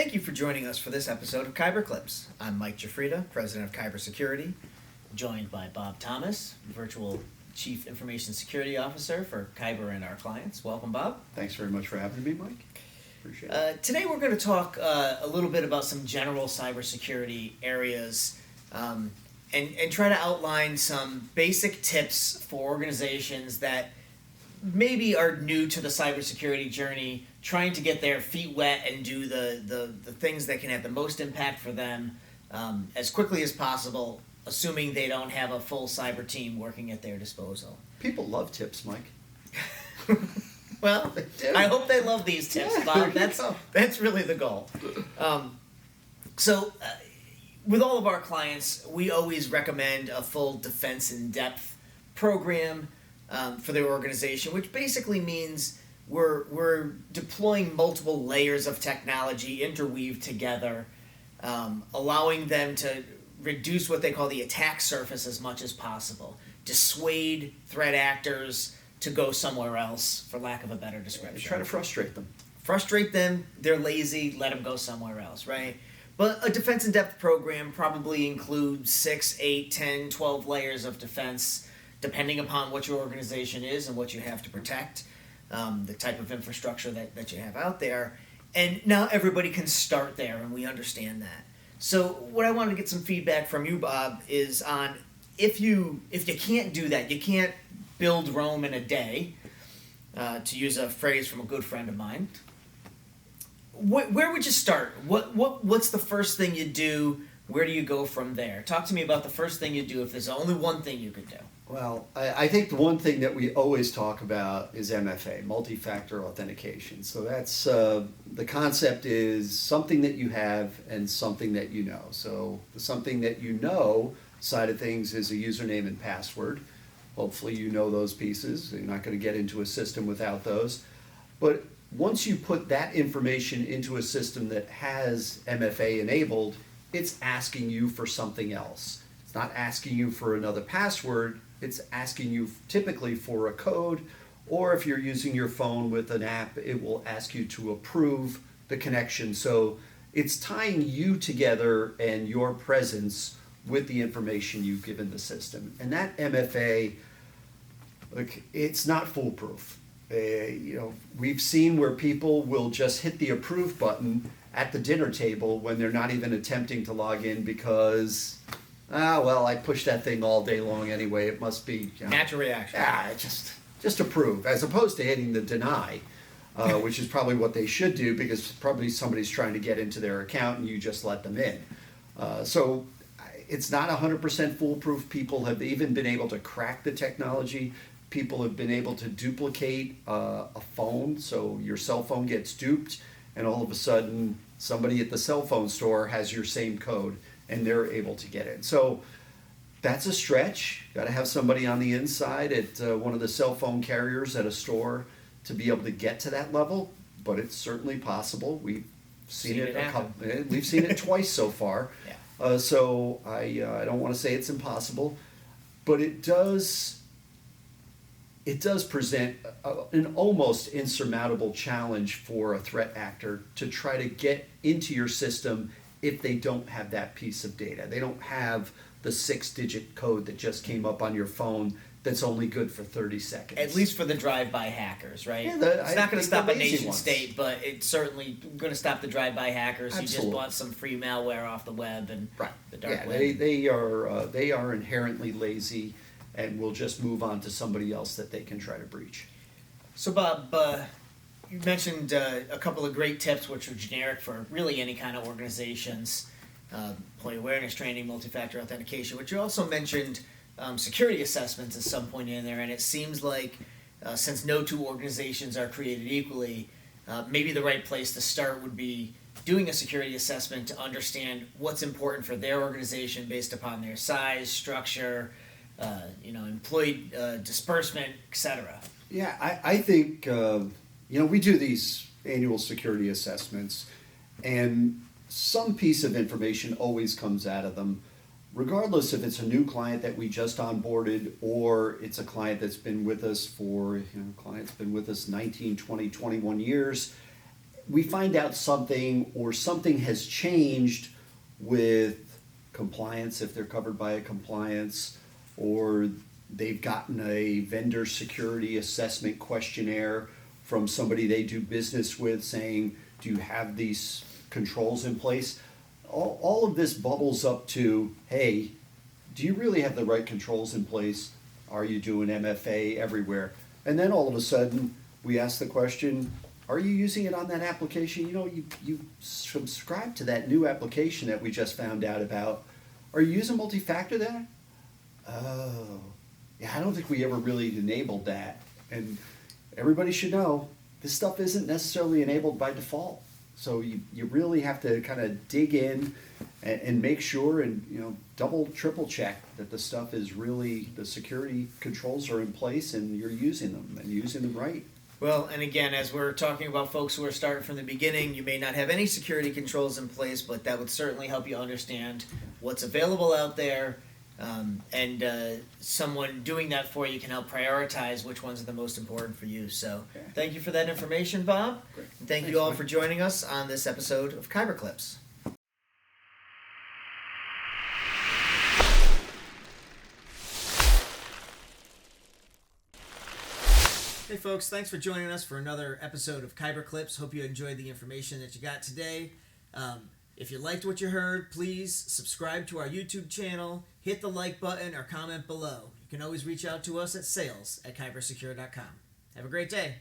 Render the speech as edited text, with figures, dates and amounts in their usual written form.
Thank you for joining us for this episode of Kyber Clips. I'm Mike Jafrida, President of Kyber Security, joined by Bob Thomas, Virtual Chief Information Security Officer for Kyber and our clients. Welcome, Bob. Thanks very much for having me, Mike. Appreciate it. Today we're going to talk a little bit about some general cybersecurity areas and try to outline some basic tips for organizations that maybe are new to the cybersecurity journey, trying to get their feet wet and do the things that can have the most impact for them as quickly as possible, assuming they don't have a full cyber team working at their disposal. People love tips, Mike. Well, I hope they love these tips, Yeah, Bob. there you go. That's really the goal. So, with all of our clients, we always recommend a full defense in depth program for their organization, which basically means we're deploying multiple layers of technology interweaved together, allowing them to reduce what they call the attack surface as much as possible, dissuade threat actors to go somewhere else, for lack of a better description. Try to frustrate them. Frustrate them, they're lazy, let them go somewhere else, right? But a defense in depth program probably includes 6, 8, 10, 12 layers of defense, depending upon what your organization is and what you have to protect, the type of infrastructure that you have out there. And now everybody can start there, and we understand that. So what I wanted to get some feedback from you, Bob, is on if you can't do that, you can't build Rome in a day, to use a phrase from a good friend of mine. Where would you start? What's the first thing you do? Where do you go from there? Talk to me about the first thing you do if there's only one thing you could do. Well, I think the one thing that we always talk about is MFA, multi-factor authentication. So that's the concept is something that you have and something that you know. So the something that you know side of things is a username and password. Hopefully you know those pieces. You're not going to get into a system without those. But once you put that information into a system that has MFA enabled, it's asking you for something else. It's not asking you for another password. It's asking you typically for a code, or if you're using your phone with an app, it will ask you to approve the connection. So it's tying you together and your presence with the information you've given the system. And that MFA, look, it's not foolproof. We've seen where people will just hit the approve button at the dinner table when they're not even attempting to log in because, I pushed that thing all day long anyway. It must be Natural reaction. Just approve, as opposed to hitting the deny, which is probably what they should do because probably somebody's trying to get into their account and you just let them in. So it's not 100% foolproof. People have even been able to crack the technology. People have been able to duplicate a phone, so your cell phone gets duped, and all of a sudden somebody at the cell phone store has your same code, and they're able to get in. So that's a stretch. Got to have somebody on the inside at one of the cell phone carriers at a store to be able to get to that level, but it's certainly possible. We've seen it we've seen it twice so far. Yeah. So I don't want to say it's impossible, but it does present an almost insurmountable challenge for a threat actor to try to get into your system if they don't have that piece of data. They don't have the 6-digit code that just came up on your phone that's only good for 30 seconds. At least for the drive-by hackers, right? Yeah, it's not going to stop a nation ones. state, but it's certainly going to stop the drive-by hackers who Absolutely. just bought some free malware off the web and the dark web. They are inherently lazy and will just move on to somebody else that they can try to breach. So, Bob, you mentioned a couple of great tips which are generic for really any kind of organizations, employee awareness training, multi-factor authentication, but you also mentioned security assessments at some point in there, and it seems like since no two organizations are created equally, maybe the right place to start would be doing a security assessment to understand what's important for their organization based upon their size, structure, employee disbursement, etc. Yeah, I think, we do these annual security assessments, and some piece of information always comes out of them, regardless if it's a new client that we just onboarded or it's a client that's been with us for, client's been with us 19, 20, 21 years. we find out something or something has changed with compliance, if they're covered by a compliance, or they've gotten a vendor security assessment questionnaire from somebody they do business with saying, do you have these controls in place? All of this bubbles up to, hey, do you really have the right controls in place? Are you doing MFA everywhere? And then all of a sudden, we ask the question, are you using it on that application? You know, you subscribe to that new application that we just found out about. Are you using multi-factor there? Oh, yeah, I don't think we ever really enabled that. And everybody should know, this stuff isn't necessarily enabled by default. So you really have to kind of dig in and make sure and, you know, double, triple check that the stuff is really, the security controls are in place and you're using them and using them right. Well, and again, as we're talking about folks who are starting from the beginning, you may not have any security controls in place, but that would certainly help you understand what's available out there. And someone doing that for you can help prioritize which ones are the most important for you. So Okay. thank you for that information, Bob. Great. And thank Thanks, you all Mike. for joining us on this episode of Kyber Clips. Hey folks, thanks for joining us for another episode of Kyber Clips. Hope you enjoyed the information that you got today. If you liked what you heard, please subscribe to our YouTube channel, hit the like button, or comment below. You can always reach out to us at sales@kybersecure.com. Have a great day.